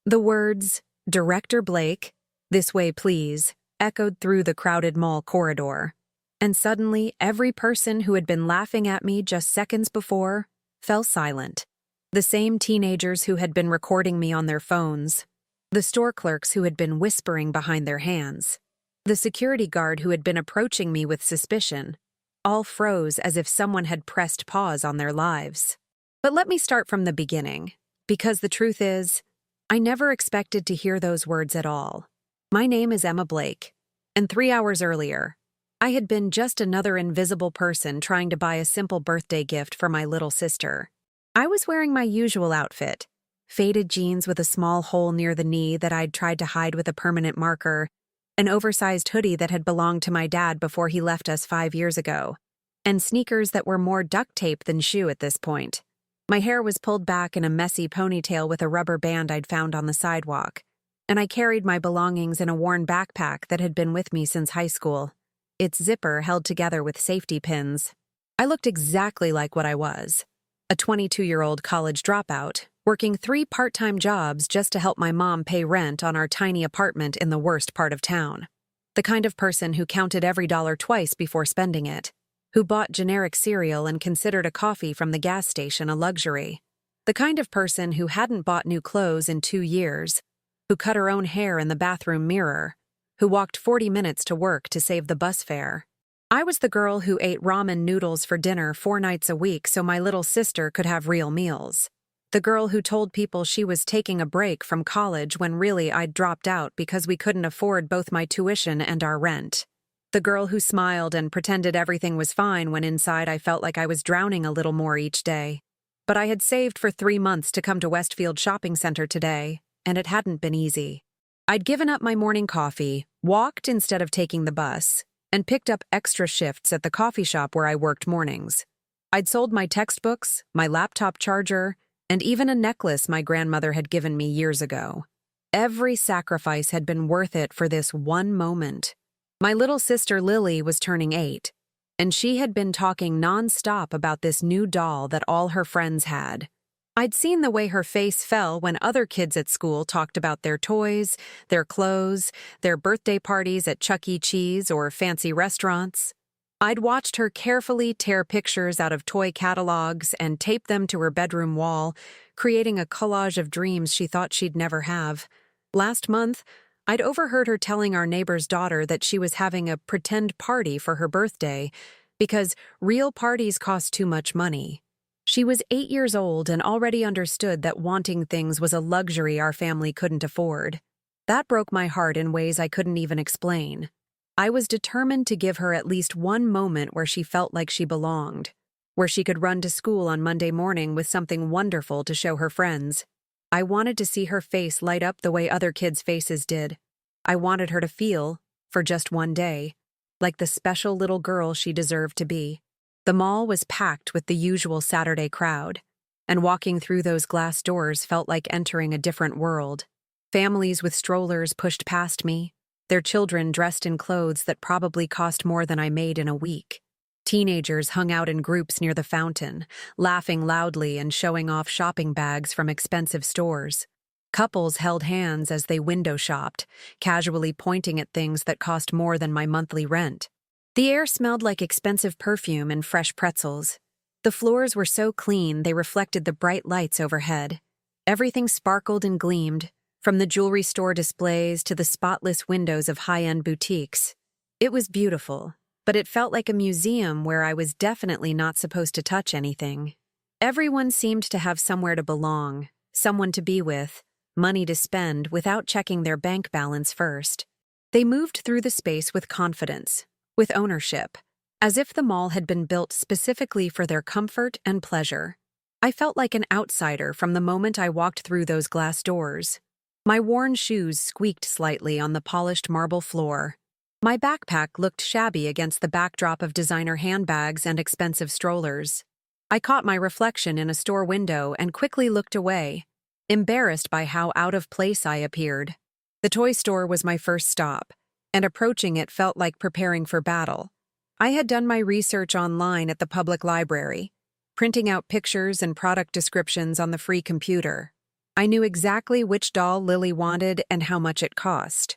The words, "Director Blake, this way please," echoed through the crowded mall corridor. And suddenly, every person who had been laughing at me just seconds before fell silent. The same teenagers who had been recording me on their phones, the store clerks who had been whispering behind their hands, the security guard who had been approaching me with suspicion, all froze as if someone had pressed pause on their lives. But let me start from the beginning, because the truth is, I never expected to hear those words at all. My name is Emma Blake, and 3 hours earlier, I had been just another invisible person trying to buy a simple birthday gift for my little sister. I was wearing my usual outfit, faded jeans with a small hole near the knee that I'd tried to hide with a permanent marker, an oversized hoodie that had belonged to my dad before he left us 5 years ago, and sneakers that were more duct tape than shoe at this point. My hair was pulled back in a messy ponytail with a rubber band I'd found on the sidewalk, and I carried my belongings in a worn backpack that had been with me since high school, its zipper held together with safety pins. I looked exactly like what I was, a 22-year-old college dropout, working 3 part-time jobs just to help my mom pay rent on our tiny apartment in the worst part of town. The kind of person who counted every dollar twice before spending it, who bought generic cereal and considered a coffee from the gas station a luxury. The kind of person who hadn't bought new clothes in 2 years, who cut her own hair in the bathroom mirror, who walked 40 minutes to work to save the bus fare. I was the girl who ate ramen noodles for dinner 4 nights a week so my little sister could have real meals. The girl who told people she was taking a break from college when really I'd dropped out because we couldn't afford both my tuition and our rent. The girl who smiled and pretended everything was fine when inside I felt like I was drowning a little more each day. But I had saved for 3 months to come to Westfield Shopping Center today, and it hadn't been easy. I'd given up my morning coffee, walked instead of taking the bus, and picked up extra shifts at the coffee shop where I worked mornings. I'd sold my textbooks, my laptop charger, and even a necklace my grandmother had given me years ago. Every sacrifice had been worth it for this one moment. My little sister Lily was turning 8, and she had been talking nonstop about this new doll that all her friends had. I'd seen the way her face fell when other kids at school talked about their toys, their clothes, their birthday parties at Chuck E. Cheese or fancy restaurants. I'd watched her carefully tear pictures out of toy catalogs and tape them to her bedroom wall, creating a collage of dreams she thought she'd never have. Last month, I'd overheard her telling our neighbor's daughter that she was having a pretend party for her birthday because real parties cost too much money. She was 8 years old and already understood that wanting things was a luxury our family couldn't afford. That broke my heart in ways I couldn't even explain. I was determined to give her at least one moment where she felt like she belonged, where she could run to school on Monday morning with something wonderful to show her friends. I wanted to see her face light up the way other kids' faces did. I wanted her to feel, for just one day, like the special little girl she deserved to be. The mall was packed with the usual Saturday crowd, and walking through those glass doors felt like entering a different world. Families with strollers pushed past me, their children dressed in clothes that probably cost more than I made in a week. Teenagers hung out in groups near the fountain, laughing loudly and showing off shopping bags from expensive stores. Couples held hands as they window shopped, casually pointing at things that cost more than my monthly rent. The air smelled like expensive perfume and fresh pretzels. The floors were so clean they reflected the bright lights overhead. Everything sparkled and gleamed, from the jewelry store displays to the spotless windows of high-end boutiques. It was beautiful, but it felt like a museum where I was definitely not supposed to touch anything. Everyone seemed to have somewhere to belong, someone to be with, money to spend without checking their bank balance first. They moved through the space with confidence, with ownership, as if the mall had been built specifically for their comfort and pleasure. I felt like an outsider from the moment I walked through those glass doors. My worn shoes squeaked slightly on the polished marble floor. My backpack looked shabby against the backdrop of designer handbags and expensive strollers. I caught my reflection in a store window and quickly looked away, embarrassed by how out of place I appeared. The toy store was my first stop, and approaching it felt like preparing for battle. I had done my research online at the public library, printing out pictures and product descriptions on the free computer. I knew exactly which doll Lily wanted and how much it cost.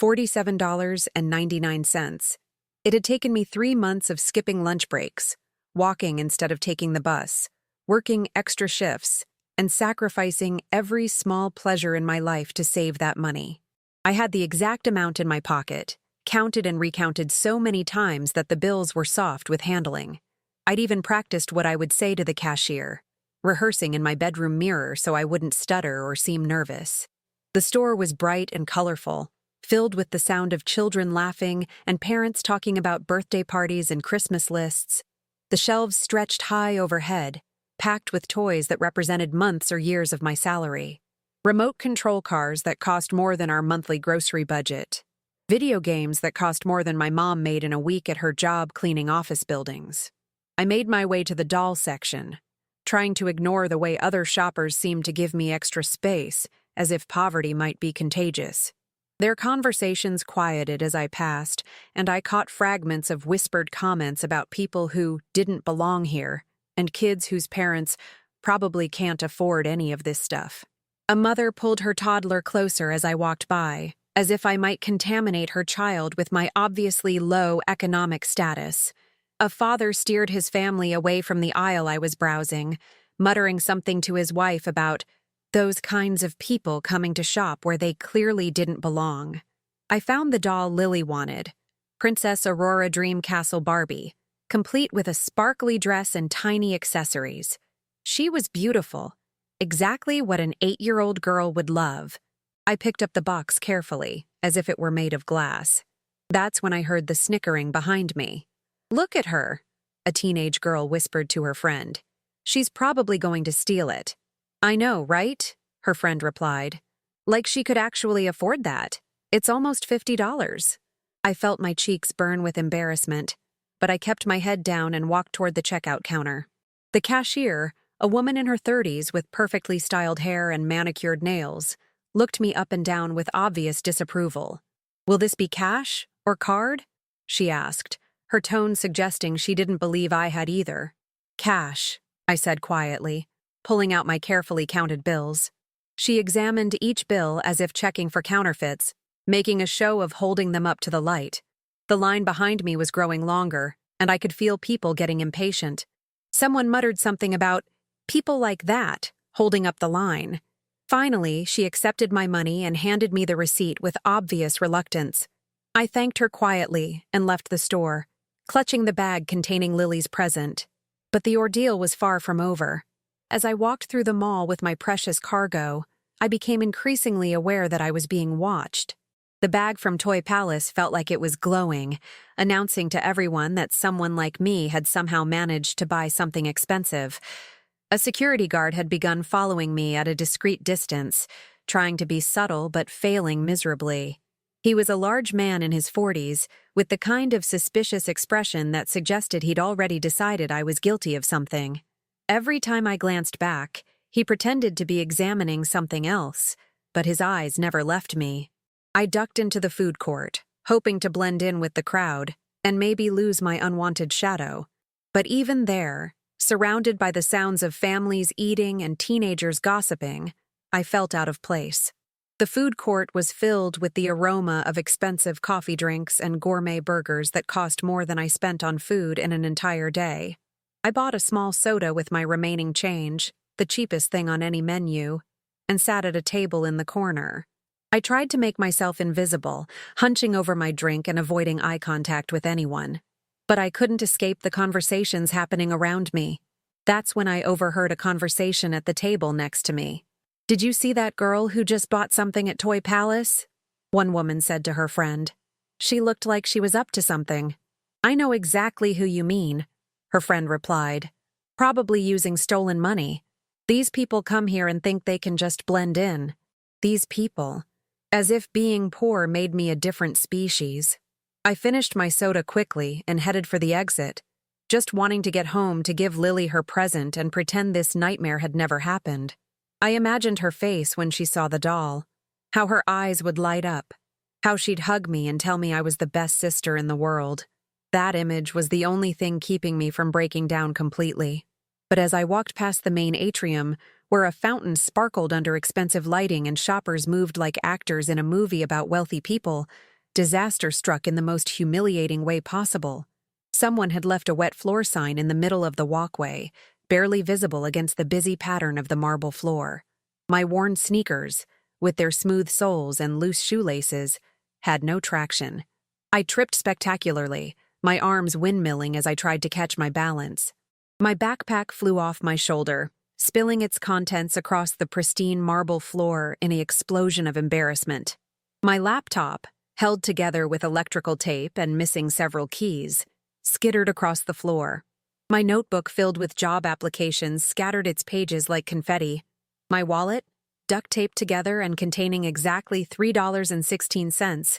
$47.99. It had taken me 3 months of skipping lunch breaks, walking instead of taking the bus, working extra shifts, and sacrificing every small pleasure in my life to save that money. I had the exact amount in my pocket, counted and recounted so many times that the bills were soft with handling. I'd even practiced what I would say to the cashier, rehearsing in my bedroom mirror so I wouldn't stutter or seem nervous. The store was bright and colorful, filled with the sound of children laughing and parents talking about birthday parties and Christmas lists. The shelves stretched high overhead, packed with toys that represented months or years of my salary. Remote control cars that cost more than our monthly grocery budget. Video games that cost more than my mom made in a week at her job cleaning office buildings. I made my way to the doll section, trying to ignore the way other shoppers seemed to give me extra space, as if poverty might be contagious. Their conversations quieted as I passed, and I caught fragments of whispered comments about people who didn't belong here, and kids whose parents probably can't afford any of this stuff. A mother pulled her toddler closer as I walked by, as if I might contaminate her child with my obviously low economic status. A father steered his family away from the aisle I was browsing, muttering something to his wife about those kinds of people coming to shop where they clearly didn't belong. I found the doll Lily wanted, Princess Aurora Dream Castle Barbie, complete with a sparkly dress and tiny accessories. She was beautiful, exactly what an 8-year-old girl would love. I picked up the box carefully, as if it were made of glass. That's when I heard the snickering behind me. "Look at her," a teenage girl whispered to her friend. "She's probably going to steal it." "I know, right?" her friend replied. "Like she could actually afford that. It's almost $50. I felt my cheeks burn with embarrassment, but I kept my head down and walked toward the checkout counter. The cashier, a woman in her 30s with perfectly styled hair and manicured nails, looked me up and down with obvious disapproval. "Will this be cash or card?" she asked, her tone suggesting she didn't believe I had either. "Cash," I said quietly, pulling out my carefully counted bills. She examined each bill as if checking for counterfeits, making a show of holding them up to the light. The line behind me was growing longer, and I could feel people getting impatient. Someone muttered something about people like that holding up the line. Finally, she accepted my money and handed me the receipt with obvious reluctance. I thanked her quietly and left the store, clutching the bag containing Lily's present. But the ordeal was far from over. As I walked through the mall with my precious cargo, I became increasingly aware that I was being watched. The bag from Toy Palace felt like it was glowing, announcing to everyone that someone like me had somehow managed to buy something expensive. A security guard had begun following me at a discreet distance, trying to be subtle but failing miserably. He was a large man in his 40s, with the kind of suspicious expression that suggested he'd already decided I was guilty of something. Every time I glanced back, he pretended to be examining something else, but his eyes never left me. I ducked into the food court, hoping to blend in with the crowd and maybe lose my unwanted shadow. But even there, surrounded by the sounds of families eating and teenagers gossiping, I felt out of place. The food court was filled with the aroma of expensive coffee drinks and gourmet burgers that cost more than I spent on food in an entire day. I bought a small soda with my remaining change, the cheapest thing on any menu, and sat at a table in the corner. I tried to make myself invisible, hunching over my drink and avoiding eye contact with anyone. But I couldn't escape the conversations happening around me. That's when I overheard a conversation at the table next to me. "Did you see that girl who just bought something at Toy Palace?" one woman said to her friend. "She looked like she was up to something." "I know exactly who you mean," her friend replied. "Probably using stolen money. These people come here and think they can just blend in." These people. As if being poor made me a different species. I finished my soda quickly and headed for the exit, just wanting to get home to give Lily her present and pretend this nightmare had never happened. I imagined her face when she saw the doll, how her eyes would light up, how she'd hug me and tell me I was the best sister in the world. That image was the only thing keeping me from breaking down completely. But as I walked past the main atrium, where a fountain sparkled under expensive lighting and shoppers moved like actors in a movie about wealthy people, disaster struck in the most humiliating way possible. Someone had left a wet floor sign in the middle of the walkway, barely visible against the busy pattern of the marble floor. My worn sneakers, with their smooth soles and loose shoelaces, had no traction. I tripped spectacularly, my arms windmilling as I tried to catch my balance. My backpack flew off my shoulder, spilling its contents across the pristine marble floor in an explosion of embarrassment. My laptop, held together with electrical tape and missing several keys, skittered across the floor. My notebook filled with job applications scattered its pages like confetti. My wallet, duct taped together and containing exactly $3.16,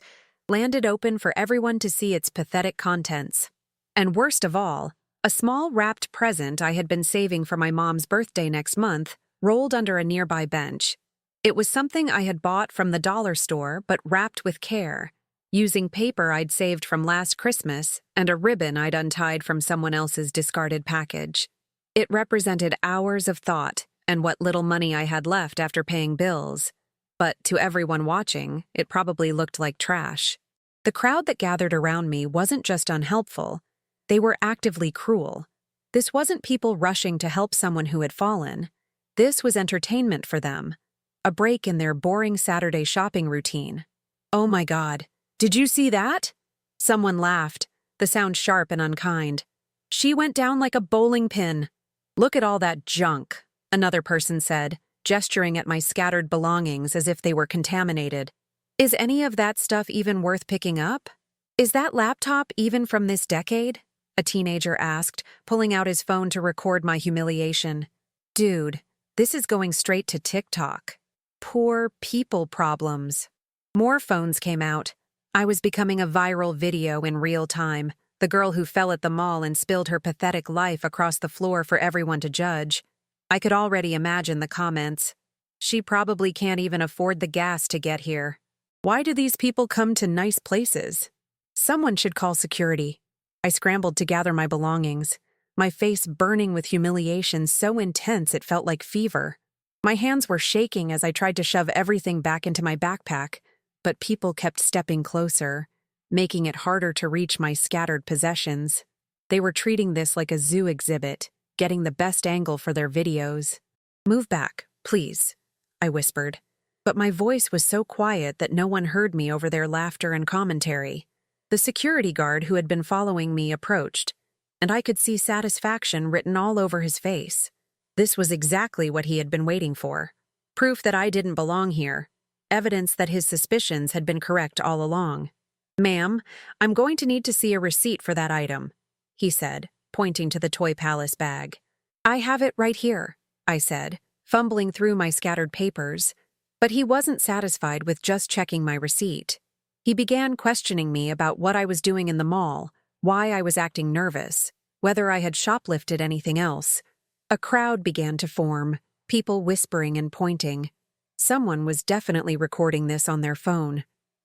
landed open for everyone to see its pathetic contents. And worst of all, a small wrapped present I had been saving for my mom's birthday next month rolled under a nearby bench. It was something I had bought from the dollar store but wrapped with care, using paper I'd saved from last Christmas and a ribbon I'd untied from someone else's discarded package. It represented hours of thought and what little money I had left after paying bills, but to everyone watching, it probably looked like trash. The crowd that gathered around me wasn't just unhelpful, they were actively cruel. This wasn't people rushing to help someone who had fallen. This was entertainment for them, a break in their boring Saturday shopping routine. "Oh my God, did you see that?" Someone laughed, the sound sharp and unkind. "She went down like a bowling pin." "Look at all that junk," another person said, gesturing at my scattered belongings as if they were contaminated. "Is any of that stuff even worth picking up? Is that laptop even from this decade?" a teenager asked, pulling out his phone to record my humiliation. "Dude, this is going straight to TikTok. Poor people problems." More phones came out. I was becoming a viral video in real time, the girl who fell at the mall and spilled her pathetic life across the floor for everyone to judge. I could already imagine the comments. "She probably can't even afford the gas to get here. Why do these people come to nice places? Someone should call security." I scrambled to gather my belongings, my face burning with humiliation so intense it felt like fever. My hands were shaking as I tried to shove everything back into my backpack, but people kept stepping closer, making it harder to reach my scattered possessions. They were treating this like a zoo exhibit, getting the best angle for their videos. "Move back, please," I whispered, but my voice was so quiet that no one heard me over their laughter and commentary. The security guard who had been following me approached, and I could see satisfaction written all over his face. This was exactly what he had been waiting for. Proof that I didn't belong here. Evidence that his suspicions had been correct all along. "Ma'am, I'm going to need to see a receipt for that item," he said, pointing to the Toy Palace bag. "I have it right here," I said, fumbling through my scattered papers, but he wasn't satisfied with just checking my receipt. He began questioning me about what I was doing in the mall, why I was acting nervous, whether I had shoplifted anything else. A crowd began to form, people whispering and pointing. Someone was definitely recording this on their phone.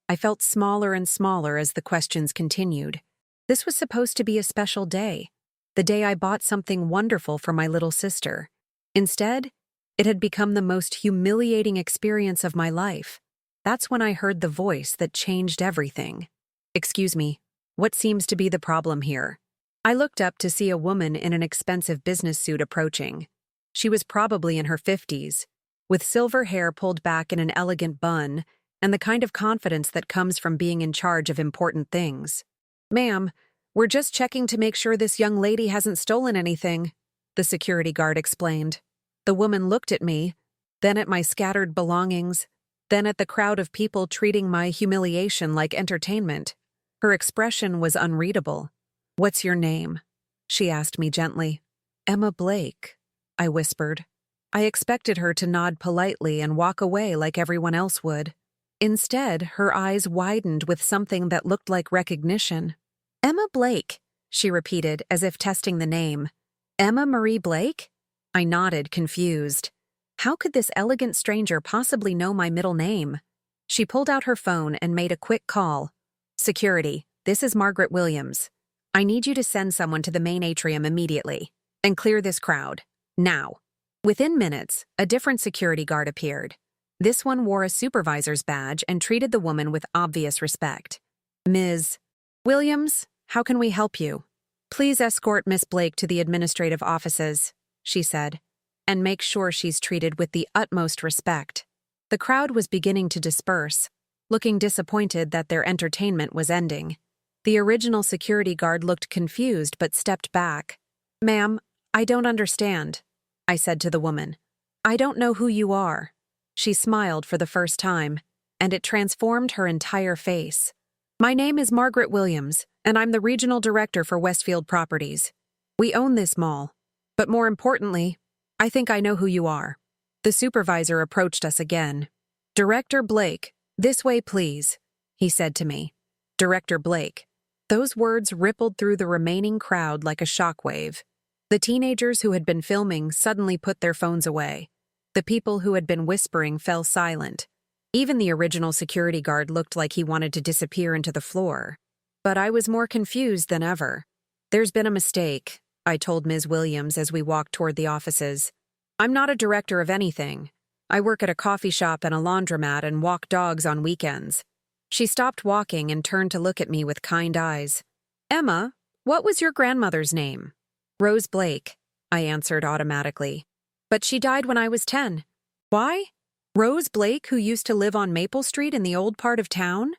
I felt smaller and smaller as the questions continued. This was supposed to be a special day, the day I bought something wonderful for my little sister. Instead, it had become the most humiliating experience of my life. That's when I heard the voice that changed everything. "Excuse me, what seems to be the problem here?" I looked up to see a woman in an expensive business suit approaching. She was probably in her 50s, with silver hair pulled back in an elegant bun and the kind of confidence that comes from being in charge of important things. "Ma'am, we're just checking to make sure this young lady hasn't stolen anything," the security guard explained. The woman looked at me, then at my scattered belongings, then at the crowd of people treating my humiliation like entertainment. Her expression was unreadable. "What's your name?" she asked me gently. "Emma Blake," I whispered. I expected her to nod politely and walk away like everyone else would. Instead, her eyes widened with something that looked like recognition. "Emma Blake," she repeated as if testing the name. "Emma Marie Blake?" I nodded, confused. How could this elegant stranger possibly know my middle name? She pulled out her phone and made a quick call. "Security, this is Margaret Williams. I need you to send someone to the main atrium immediately and clear this crowd. Now." Within minutes, a different security guard appeared. This one wore a supervisor's badge and treated the woman with obvious respect. Ms. Williams, how can we help you? Please escort Miss Blake to the administrative offices, she said, and make sure she's treated with the utmost respect. The crowd was beginning to disperse, looking disappointed that their entertainment was ending. The original security guard looked confused but stepped back. "Ma'am, I don't understand," I said to the woman. "I don't know who you are." She smiled for the first time, and it transformed her entire face. "My name is Margaret Williams, and I'm the regional director for Westfield Properties. We own this mall. But more importantly, I think I know who you are." The supervisor approached us again. "Director Blake, this way please," he said to me. Director Blake. Those words rippled through the remaining crowd like a shockwave. The teenagers who had been filming suddenly put their phones away. The people who had been whispering fell silent. Even the original security guard looked like he wanted to disappear into the floor. But I was more confused than ever. "There's been a mistake," I told Ms. Williams as we walked toward the offices. "I'm not a director of anything. I work at a coffee shop and a laundromat and walk dogs on weekends." She stopped walking and turned to look at me with kind eyes. "Emma, what was your grandmother's name?" "Rose Blake," I answered automatically. "But she died when I was 10. "Why? Rose Blake, who used to live on Maple Street in the old part of town?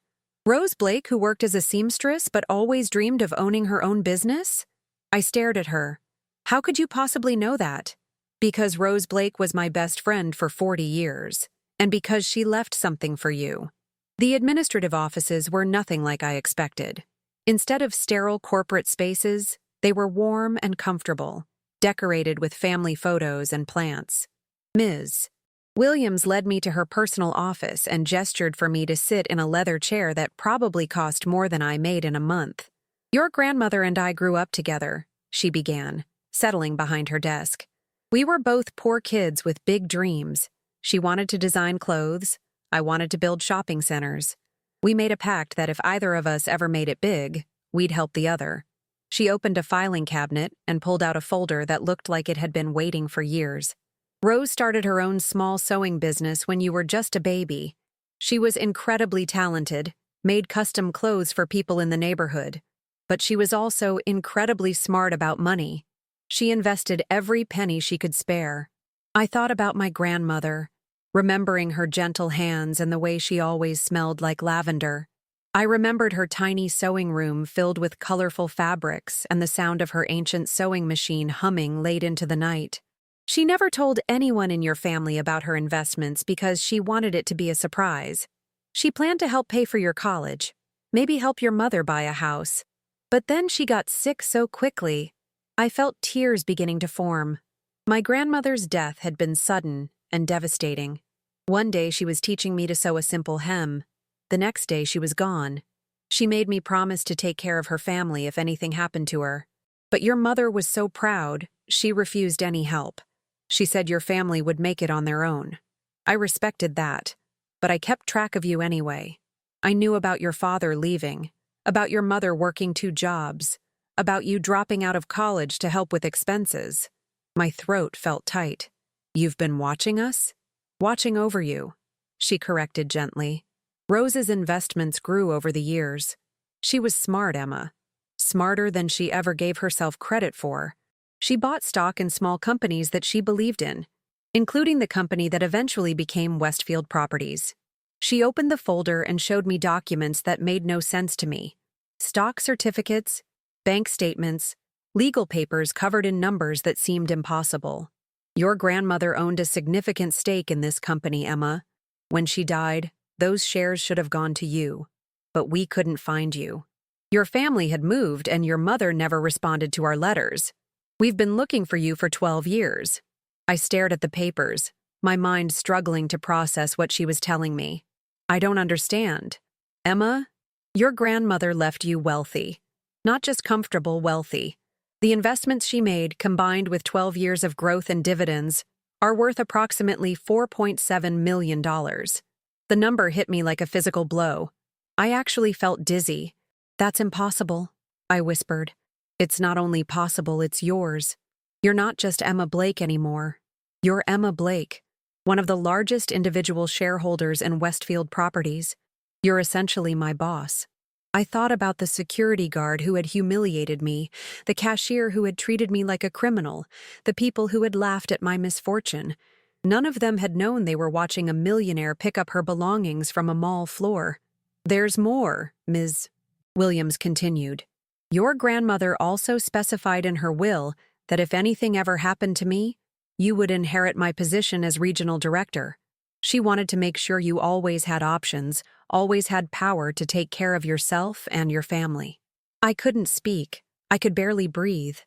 Rose Blake, who worked as a seamstress but always dreamed of owning her own business?" I stared at her. "How could you possibly know that?" "Because Rose Blake was my best friend for 40 years, and because she left something for you." The administrative offices were nothing like I expected. Instead of sterile corporate spaces, they were warm and comfortable, decorated with family photos and plants. Ms. Williams led me to her personal office and gestured for me to sit in a leather chair that probably cost more than I made in a month. "Your grandmother and I grew up together," she began, settling behind her desk. "We were both poor kids with big dreams. She wanted to design clothes. I wanted to build shopping centers. We made a pact that if either of us ever made it big, we'd help the other." She opened a filing cabinet and pulled out a folder that looked like it had been waiting for years. "Rose started her own small sewing business when you were just a baby. She was incredibly talented, made custom clothes for people in the neighborhood. But she was also incredibly smart about money. She invested every penny she could spare." I thought about my grandmother, remembering her gentle hands and the way she always smelled like lavender. I remembered her tiny sewing room filled with colorful fabrics and the sound of her ancient sewing machine humming late into the night. "She never told anyone in your family about her investments because she wanted it to be a surprise. She planned to help pay for your college, maybe help your mother buy a house. But then she got sick so quickly." I felt tears beginning to form. My grandmother's death had been sudden and devastating. One day she was teaching me to sew a simple hem. The next day she was gone. She made me promise to take care of her family if anything happened to her. But your mother was so proud, she refused any help. She said your family would make it on their own. I respected that, but I kept track of you anyway. I knew about your father leaving, about your mother working 2 jobs, about you dropping out of college to help with expenses. My throat felt tight. "You've been watching us?" "Watching over you," she corrected gently. "Rose's investments grew over the years. She was smart, Emma. Smarter than she ever gave herself credit for. She bought stock in small companies that she believed in, including the company that eventually became Westfield Properties." She opened the folder and showed me documents that made no sense to me. Stock certificates, bank statements, legal papers covered in numbers that seemed impossible. "Your grandmother owned a significant stake in this company, Emma. When she died, those shares should have gone to you. But we couldn't find you. Your family had moved and your mother never responded to our letters. We've been looking for you for 12 years. I stared at the papers, my mind struggling to process what she was telling me. "I don't understand. Emma, your grandmother left you wealthy. Not just comfortable, wealthy. The investments she made, combined with 12 years of growth and dividends, are worth approximately $4.7 million. The number hit me like a physical blow. I actually felt dizzy. "That's impossible," I whispered. "It's not only possible, it's yours. You're not just Emma Blake anymore. You're Emma Blake, one of the largest individual shareholders in Westfield Properties. You're essentially my boss." I thought about the security guard who had humiliated me, the cashier who had treated me like a criminal, the people who had laughed at my misfortune. None of them had known they were watching a millionaire pick up her belongings from a mall floor. "There's more," Ms. Williams continued. "Your grandmother also specified in her will that if anything ever happened to me, you would inherit my position as regional director. She wanted to make sure you always had options, always had power to take care of yourself and your family." I couldn't speak. I could barely breathe.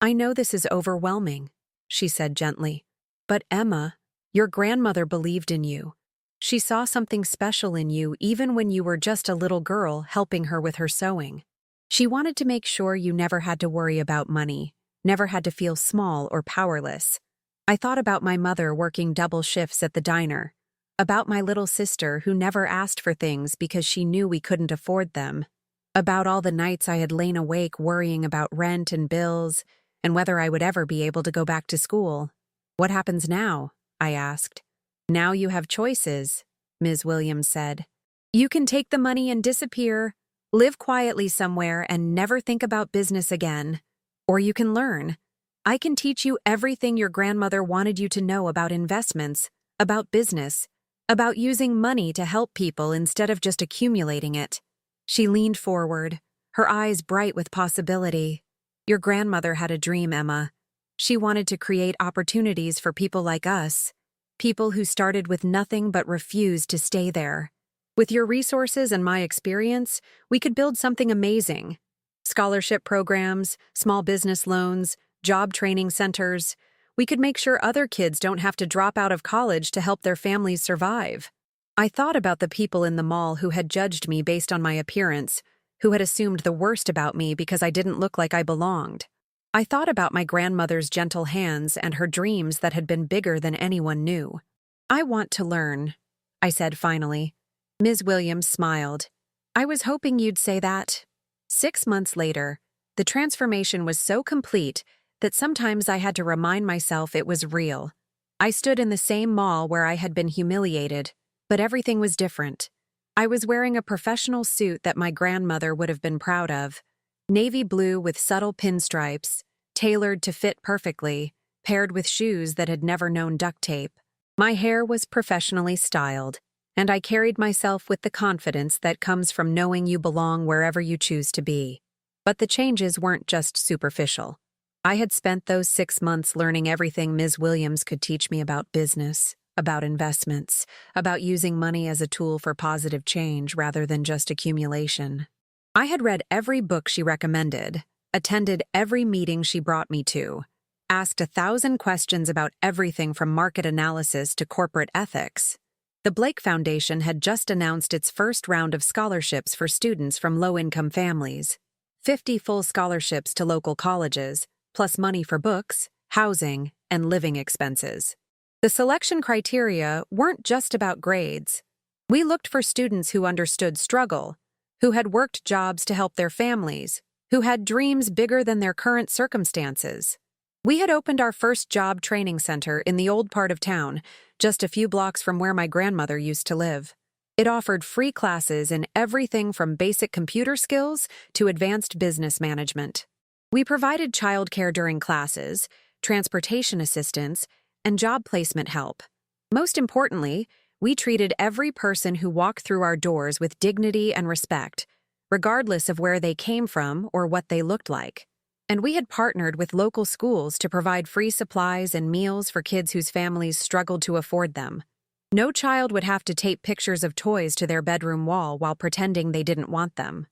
"I know this is overwhelming," she said gently. "But Emma, your grandmother believed in you. She saw something special in you even when you were just a little girl helping her with her sewing. She wanted to make sure you never had to worry about money, never had to feel small or powerless." I thought about my mother working double shifts at the diner, about my little sister who never asked for things because she knew we couldn't afford them, about all the nights I had lain awake worrying about rent and bills and whether I would ever be able to go back to school. "What happens now?" I asked. "Now you have choices," Ms. Williams said. "You can take the money and disappear, live quietly somewhere and never think about business again. Or you can learn. I can teach you everything your grandmother wanted you to know about investments, about business, about using money to help people instead of just accumulating it." She leaned forward, her eyes bright with possibility. "Your grandmother had a dream, Emma. She wanted to create opportunities for people like us, people who started with nothing but refused to stay there. With your resources and my experience, we could build something amazing. Scholarship programs, small business loans, job training centers. We could make sure other kids don't have to drop out of college to help their families survive." I thought about the people in the mall who had judged me based on my appearance, who had assumed the worst about me because I didn't look like I belonged. I thought about my grandmother's gentle hands and her dreams that had been bigger than anyone knew. "I want to learn," I said finally. Ms. Williams smiled. "I was hoping you'd say that." 6 months later, the transformation was so complete that sometimes I had to remind myself it was real. I stood in the same mall where I had been humiliated, but everything was different. I was wearing a professional suit that my grandmother would have been proud of. Navy blue with subtle pinstripes, tailored to fit perfectly, paired with shoes that had never known duct tape. My hair was professionally styled, and I carried myself with the confidence that comes from knowing you belong wherever you choose to be. But the changes weren't just superficial. I had spent those 6 months learning everything Ms. Williams could teach me about business, about investments, about using money as a tool for positive change rather than just accumulation. I had read every book she recommended, attended every meeting she brought me to, asked 1,000 questions about everything from market analysis to corporate ethics. The Blake Foundation had just announced its first round of scholarships for students from low-income families. 50 full scholarships to local colleges, plus money for books, housing, and living expenses. The selection criteria weren't just about grades. We looked for students who understood struggle, who had worked jobs to help their families, who had dreams bigger than their current circumstances. We had opened our first job training center in the old part of town, just a few blocks from where my grandmother used to live. It offered free classes in everything from basic computer skills to advanced business management. We provided childcare during classes, transportation assistance, and job placement help. Most importantly, we treated every person who walked through our doors with dignity and respect, regardless of where they came from or what they looked like. And we had partnered with local schools to provide free supplies and meals for kids whose families struggled to afford them. No child would have to tape pictures of toys to their bedroom wall while pretending they didn't want them.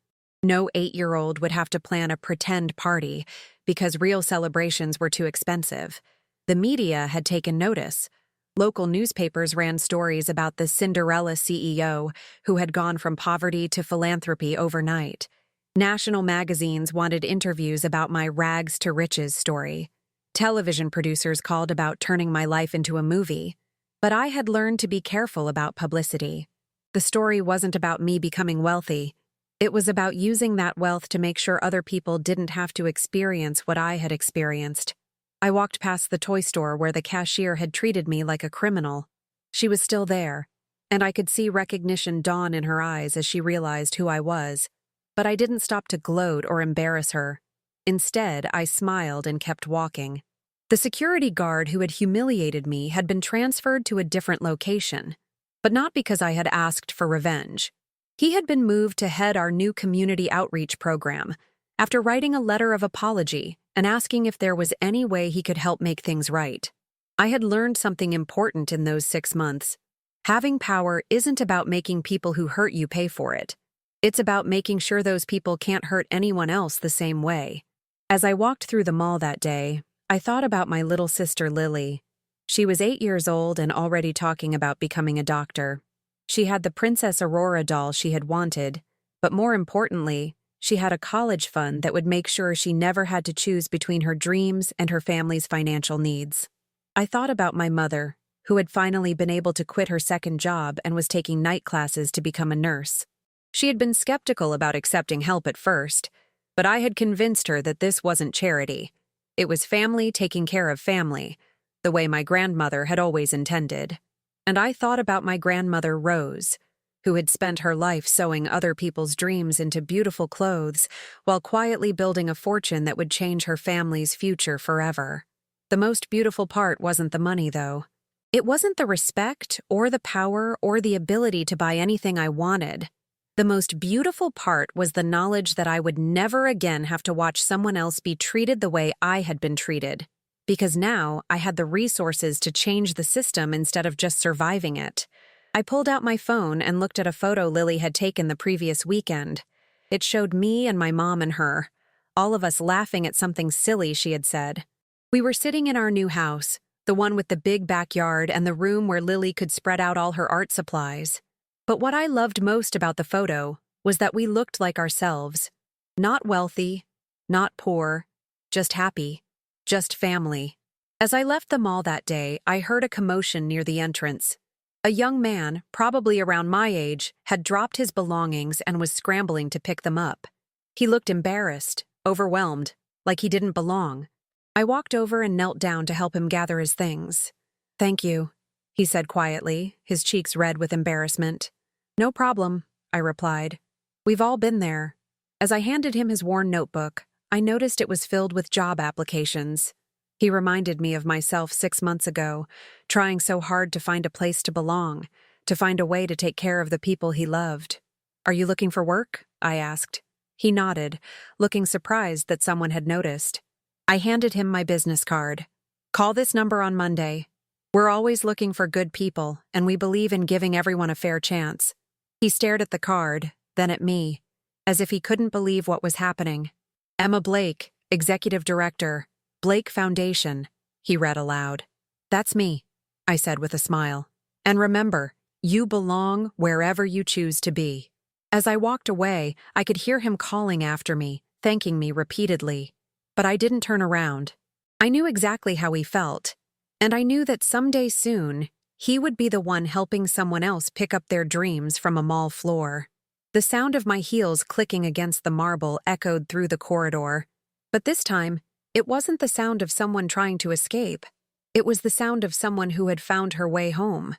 No 8-year-old would have to plan a pretend party because real celebrations were too expensive. The media had taken notice. Local newspapers ran stories about the Cinderella CEO who had gone from poverty to philanthropy overnight. National magazines wanted interviews about my rags to riches story. Television producers called about turning my life into a movie. But I had learned to be careful about publicity. The story wasn't about me becoming wealthy. It was about using that wealth to make sure other people didn't have to experience what I had experienced. I walked past the toy store where the cashier had treated me like a criminal. She was still there, and I could see recognition dawn in her eyes as she realized who I was. But I didn't stop to gloat or embarrass her. Instead, I smiled and kept walking. The security guard who had humiliated me had been transferred to a different location, but not because I had asked for revenge. He had been moved to head our new community outreach program after writing a letter of apology and asking if there was any way he could help make things right. I had learned something important in those 6 months. Having power isn't about making people who hurt you pay for it. It's about making sure those people can't hurt anyone else the same way. As I walked through the mall that day, I thought about my little sister Lily. She was 8 years old and already talking about becoming a doctor. She had the Princess Aurora doll she had wanted, but more importantly, she had a college fund that would make sure she never had to choose between her dreams and her family's financial needs. I thought about my mother, who had finally been able to quit her second job and was taking night classes to become a nurse. She had been skeptical about accepting help at first, but I had convinced her that this wasn't charity. It was family taking care of family, the way my grandmother had always intended. And I thought about my grandmother Rose, who had spent her life sewing other people's dreams into beautiful clothes while quietly building a fortune that would change her family's future forever. The most beautiful part wasn't the money, though. It wasn't the respect or the power or the ability to buy anything I wanted. The most beautiful part was the knowledge that I would never again have to watch someone else be treated the way I had been treated, because now I had the resources to change the system instead of just surviving it. I pulled out my phone and looked at a photo Lily had taken the previous weekend. It showed me and my mom and her, all of us laughing at something silly she had said. We were sitting in our new house, the one with the big backyard and the room where Lily could spread out all her art supplies. But what I loved most about the photo was that we looked like ourselves. Not wealthy, not poor, just happy, just family. As I left the mall that day, I heard a commotion near the entrance. A young man, probably around my age, had dropped his belongings and was scrambling to pick them up. He looked embarrassed, overwhelmed, like he didn't belong. I walked over and knelt down to help him gather his things. "Thank you," he said quietly, his cheeks red with embarrassment. "No problem," I replied. "We've all been there." As I handed him his worn notebook, I noticed it was filled with job applications. He reminded me of myself 6 months ago, trying so hard to find a place to belong, to find a way to take care of the people he loved. "Are you looking for work?" I asked. He nodded, looking surprised that someone had noticed. I handed him my business card. "Call this number on Monday. We're always looking for good people, and we believe in giving everyone a fair chance." He stared at the card, then at me, as if he couldn't believe what was happening. "Emma Blake, Executive Director, Blake Foundation," he read aloud. "That's me," I said with a smile. "And remember, you belong wherever you choose to be." As I walked away, I could hear him calling after me, thanking me repeatedly. But I didn't turn around. I knew exactly how he felt, and I knew that someday soon, he would be the one helping someone else pick up their dreams from a mall floor. The sound of my heels clicking against the marble echoed through the corridor. But this time, it wasn't the sound of someone trying to escape. It was the sound of someone who had found her way home.